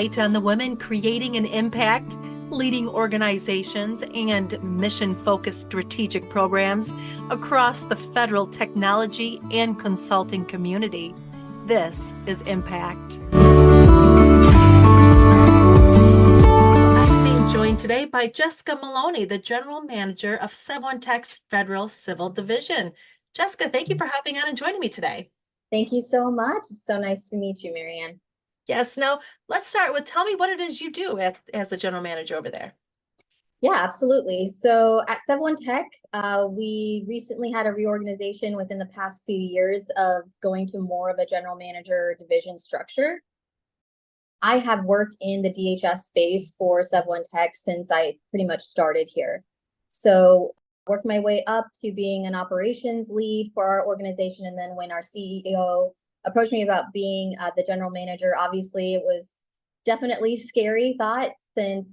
spotlight on the women creating an impact, leading organizations, and mission-focused strategic programs across the federal technology and consulting community. This is Impact. I'm being joined today by Jessica Maloney, the General Manager of SevOneTech's Federal Civil Division. Jessica, thank you for hopping on and joining me today. Thank you so much. It's so nice to meet you, Marianne. Yes, now let's start with tell me what it is you do as the general manager over there. Yeah, absolutely. So at SevOneTech, we recently had a reorganization within the past few years of going to more of a general manager division structure. I have worked in the DHS space for SevOneTech since I pretty much started here. So worked my way up to being an operations lead for our organization. And then when our CEO approached me about being the general manager, obviously it was definitely scary thought since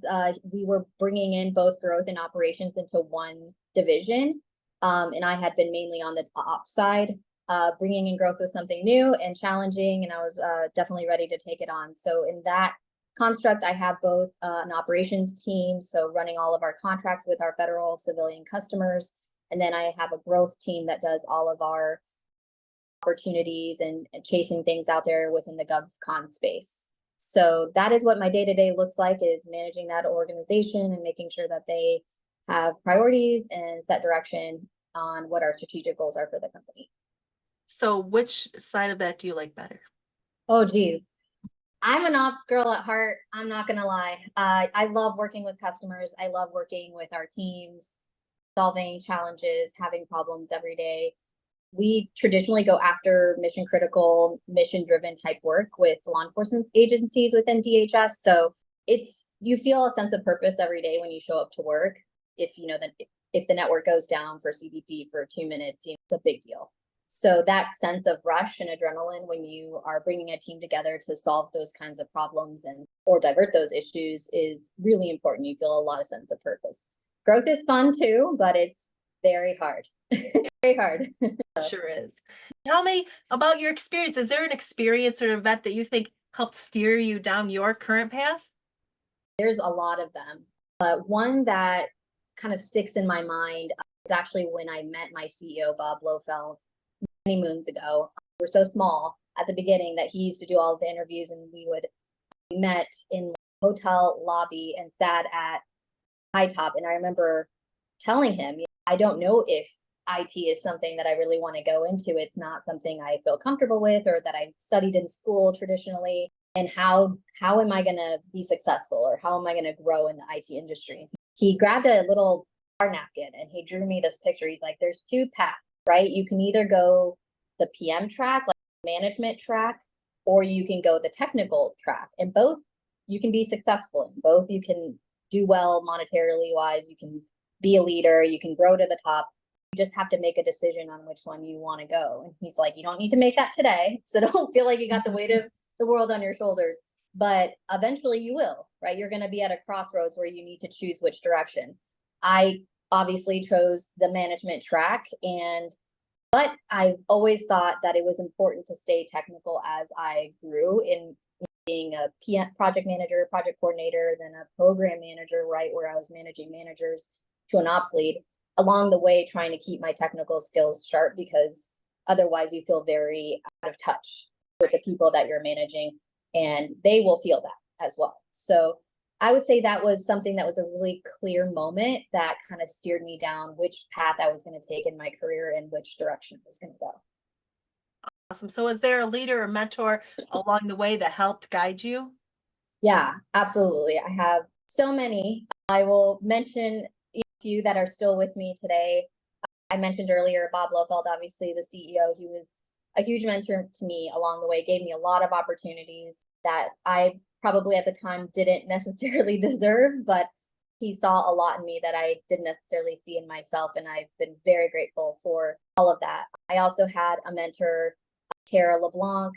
we were bringing in both growth and operations into one division. And I had been mainly on the ops side. Bringing in growth was something new and challenging, and I was definitely ready to take it on. So in that construct, I have both an operations team, so running all of our contracts with our federal civilian customers, and then I have a growth team that does all of our opportunities and chasing things out there within the GovCon space. So that is what my day-to-day looks like, is managing that organization and making sure that they have priorities and set direction on what our strategic goals are for the company. So which side of that do you like better? Oh, geez. I'm an ops girl at heart. I'm not going to lie. I love working with customers. I love working with our teams, solving challenges, having problems every day. We traditionally go after mission critical, mission driven type work with law enforcement agencies within DHS. So you feel a sense of purpose every day when you show up to work. If you know that if the network goes down for CBP for 2 minutes, it's a big deal. So that sense of rush and adrenaline when you are bringing a team together to solve those kinds of problems or divert those issues is really important. You feel a lot of sense of purpose. Growth is fun too, but it's very hard. Very hard. Sure is. Tell me about your experience. Is there an experience or event that you think helped steer you down your current path? There's a lot of them. One that kind of sticks in my mind is actually when I met my CEO, Bob Lofeld, many moons ago. We were so small at the beginning that he used to do all of the interviews, and we met in the hotel lobby and sat at High Top. And I remember telling him, I don't know if IT is something that I really want to go into. It's not something I feel comfortable with or that I studied in school traditionally. And how am I going to be successful, or how am I going to grow in the IT industry? He grabbed a little bar napkin and he drew me this picture. He's like, there's two paths, right? You can either go the PM track, like management track, or you can go the technical track. And both you can be successful in. Both you can do well monetarily wise. You can be a leader. You can grow to the top. You just have to make a decision on which one you want to go. And he's like, you don't need to make that today. So don't feel like you got the weight of the world on your shoulders. But eventually you will, right? You're going to be at a crossroads where you need to choose which direction. I obviously chose the management track, but I've always thought that it was important to stay technical as I grew in being a PM, project manager, project coordinator, then a program manager, right, where I was managing managers to an ops lead. Along the way, trying to keep my technical skills sharp, because otherwise you feel very out of touch with the people that you're managing, and they will feel that as well. So I would say that was something that was a really clear moment that kind of steered me down which path I was going to take in my career and which direction I was going to go. Awesome. So is there a leader or mentor along the way that helped guide you? Yeah, absolutely. I have so many. I will mention a few that are still with me today. I mentioned earlier Bob Lofeld, obviously the CEO. He was a huge mentor to me along the way, gave me a lot of opportunities that I probably at the time didn't necessarily deserve, but he saw a lot in me that I didn't necessarily see in myself. And I've been very grateful for all of that. I also had a mentor, Tara LeBlanc.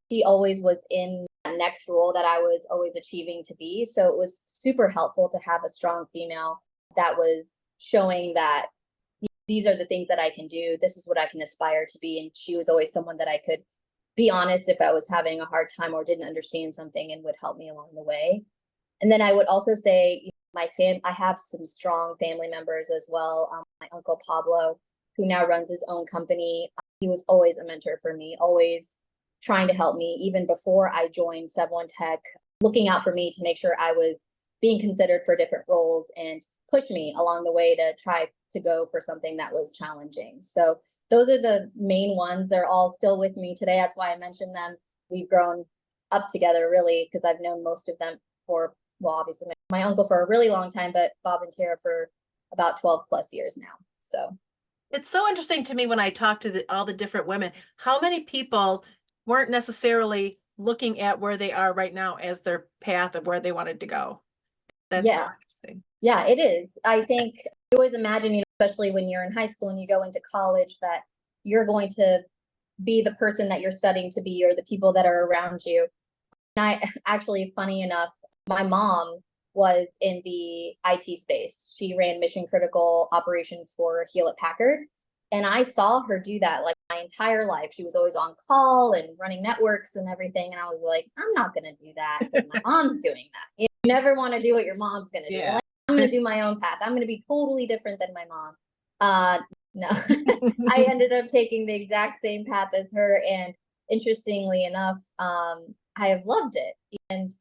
She always was in that next role that I was always achieving to be. So it was super helpful to have a strong female that was showing that these are the things that I can do. This is what I can aspire to be. And she was always someone that I could be honest if I was having a hard time or didn't understand something and would help me along the way. And then I would also say, I have some strong family members as well. My uncle Pablo, who now runs his own company, he was always a mentor for me, always trying to help me, even before I joined Sev1 Tech, looking out for me to make sure I was being considered for different roles and push me along the way to try to go for something that was challenging. So those are the main ones. They're all still with me today. That's why I mentioned them. We've grown up together, really, because I've known most of them for, well, obviously my uncle for a really long time, but Bob and Tara for about 12 plus years now. So It's so interesting to me when I talk to all the different women, how many people weren't necessarily looking at where they are right now as their path of where they wanted to go. That's so yeah, interesting. yeah, it is. I think you always imagine, especially when you're in high school and you go into college, that you're going to be the person that you're studying to be or the people that are around you. And I actually, funny enough, my mom was in the IT space. She ran mission critical operations for Hewlett Packard. And I saw her do that like my entire life. She was always on call and running networks and everything. And I was like, I'm not going to do that. My mom's doing that. You never want to do what your mom's going to do. Yeah. Like, I'm going to do my own path. I'm going to be totally different than my mom. No, I ended up taking the exact same path as her. And interestingly enough, I have loved it. And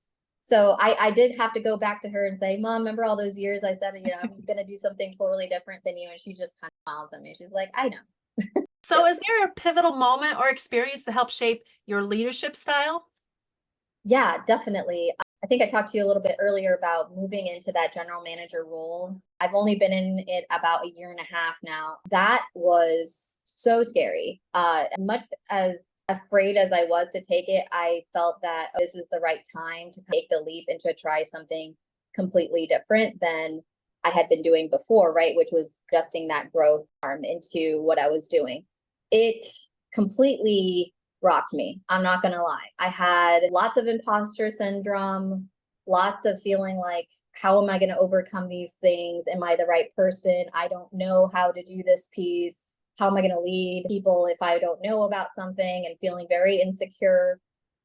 so I did have to go back to her and say, Mom, remember all those years I said, I'm going to do something totally different than you. And she just kind of smiles at me. She's like, I know. So is there a pivotal moment or experience to help shape your leadership style? Yeah, definitely. I think I talked to you a little bit earlier about moving into that general manager role. I've only been in it about a year and a half now. That was so scary. Much as afraid as I was to take it, I felt that this is the right time to take the leap and to try something completely different than I had been doing before, right? Which was adjusting that growth arm into what I was doing. It completely rocked me. I'm not going to lie. I had lots of imposter syndrome, lots of feeling like, how am I going to overcome these things? Am I the right person? I don't know how to do this piece. How am I going to lead people if I don't know about something, and feeling very insecure?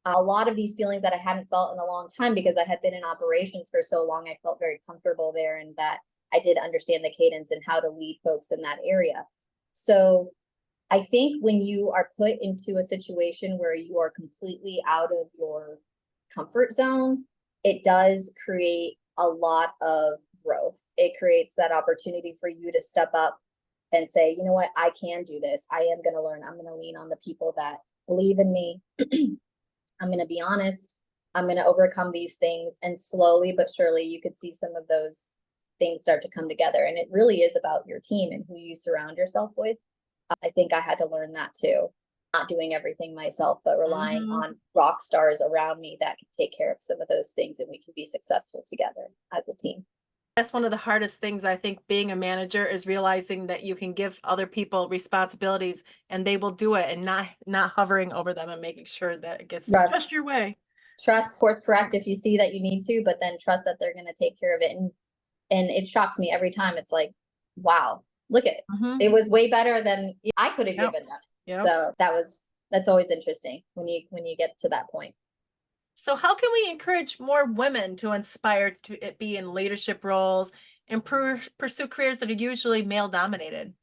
A lot of these feelings that I hadn't felt in a long time because I had been in operations for so long. I felt very comfortable there, and that I did understand the cadence and how to lead folks in that area. So I think when you are put into a situation where you are completely out of your comfort zone, it does create a lot of growth. It creates that opportunity for you to step up and say, you know what, I can do this. I am going to learn. I'm going to lean on the people that believe in me. I'm going to be honest. I'm going to overcome these things. And slowly but surely, you could see some of those things start to come together. And it really is about your team and who you surround yourself with. I think I had to learn that too. Not doing everything myself, but relying on rock stars around me that can take care of some of those things, and we can be successful together as a team. That's one of the hardest things, I think, being a manager, is realizing that you can give other people responsibilities and they will do it, and not hovering over them and making sure that it gets just your way. Trust, course correct if you see that you need to, but then trust that they're going to take care of it. And it shocks me every time. It's like, wow, look at it. It was way better than I could have even done it. Yep. So that's always interesting when you get to that point. So how can we encourage more women to inspire to be in leadership roles and pursue careers that are usually male dominated?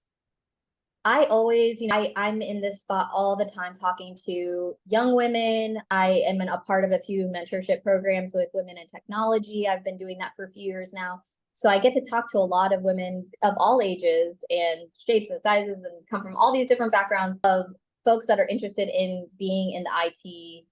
I always, I'm in this spot all the time talking to young women. I am a part of a few mentorship programs with women in technology. I've been doing that for a few years now. So I get to talk to a lot of women of all ages and shapes and sizes, and come from all these different backgrounds of folks that are interested in being in the IT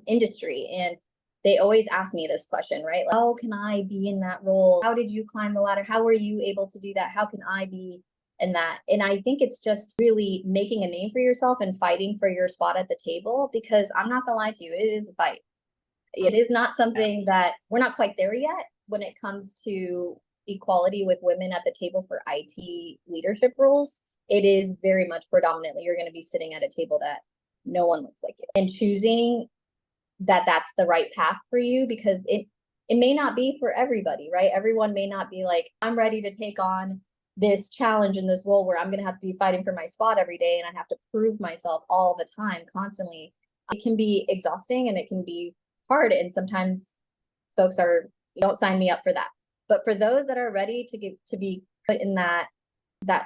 industry. And they always ask me this question, right? Like, how can I be in that role? How did you climb the ladder? How were you able to do that? How can I be in that? And I think it's just really making a name for yourself and fighting for your spot at the table, because I'm not going to lie to you, it is a fight. It is not something that we're not quite there yet when it comes to equality with women at the table for IT leadership roles. It is very much predominantly you're going to be sitting at a table that no one looks like you, and choosing that that's the right path for you, because it may not be for everybody, right? Everyone may not be like, I'm ready to take on this challenge in this role where I'm going to have to be fighting for my spot every day and I have to prove myself all the time, constantly. It can be exhausting and it can be hard. And sometimes folks don't sign me up for that. But for those that are ready to be put in that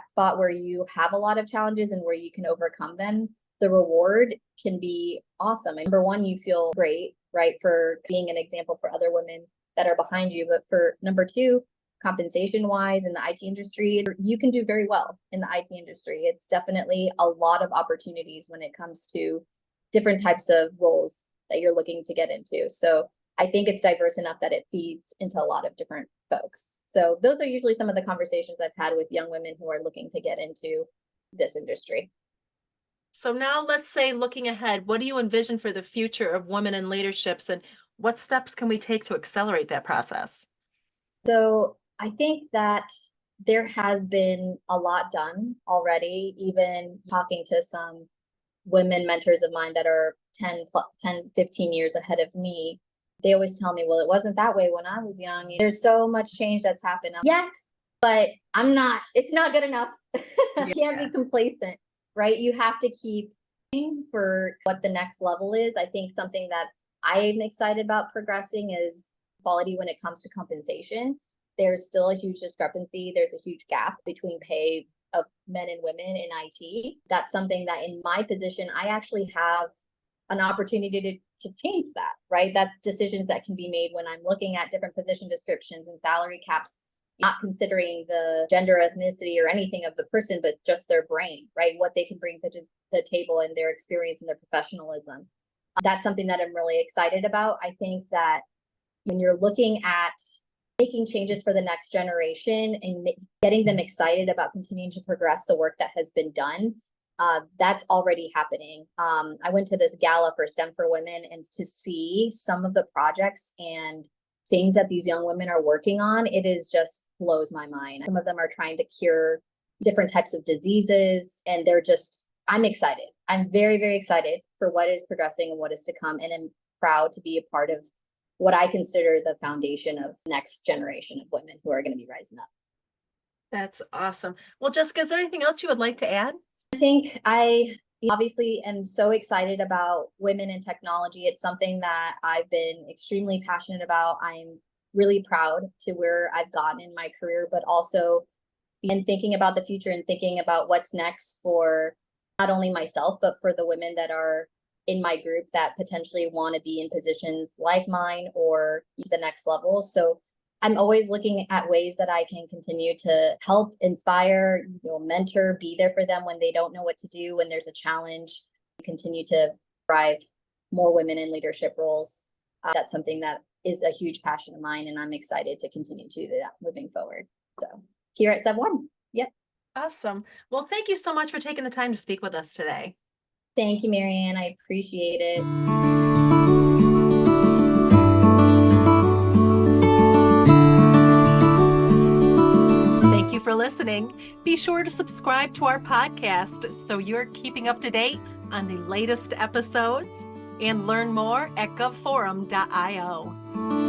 spot where you have a lot of challenges and where you can overcome them, the reward can be awesome. And number one, you feel great, right, for being an example for other women that are behind you. But for number two, compensation wise in the IT industry, you can do very well in the IT industry. It's definitely a lot of opportunities when it comes to different types of roles that you're looking to get into. So I think it's diverse enough that it feeds into a lot of different folks. So those are usually some of the conversations I've had with young women who are looking to get into this industry. So now let's say, looking ahead, what do you envision for the future of women in leaderships, and what steps can we take to accelerate that process? So I think that there has been a lot done already, even talking to some women mentors of mine that are 10, 15 years ahead of me. They always tell me, well, it wasn't that way when I was young. There's so much change that's happened. Yes, but it's not good enough. You can't be complacent, right? You have to keep for what the next level is. I think something that I'm excited about progressing is quality when it comes to compensation. There's still a huge discrepancy. There's a huge gap between pay of men and women in IT. That's something that in my position, I actually have an opportunity to change that, right? That's decisions that can be made when I'm looking at different position descriptions and salary caps, not considering the gender, ethnicity, or anything of the person, but just their brain, right? What they can bring to the table and their experience and their professionalism. That's something that I'm really excited about. I think that when you're looking at making changes for the next generation and getting them excited about continuing to progress the work that has been done, that's already happening. I went to this gala for STEM for Women, and to see some of the projects and things that these young women are working on, it is just blows my mind. Some of them are trying to cure different types of diseases, and I'm excited. I'm very, very excited for what is progressing and what is to come. And I'm proud to be a part of what I consider the foundation of the next generation of women who are going to be rising up. That's awesome. Well, Jessica, is there anything else you would like to add? I think I obviously am so excited about women in technology. It's something that I've been extremely passionate about. I'm really proud to where I've gotten in my career, but also in thinking about the future and thinking about what's next for not only myself, but for the women that are in my group that potentially want to be in positions like mine or the next level. So I'm always looking at ways that I can continue to help, inspire, mentor, be there for them when they don't know what to do, when there's a challenge, continue to drive more women in leadership roles. That's something that is a huge passion of mine, and I'm excited to continue to do that moving forward. So here at Sub One. Yep. Awesome. Well, thank you so much for taking the time to speak with us today. Thank you, Marianne. I appreciate it. Thank you for listening. Be sure to subscribe to our podcast so you're keeping up to date on the latest episodes, and learn more at govforum.io.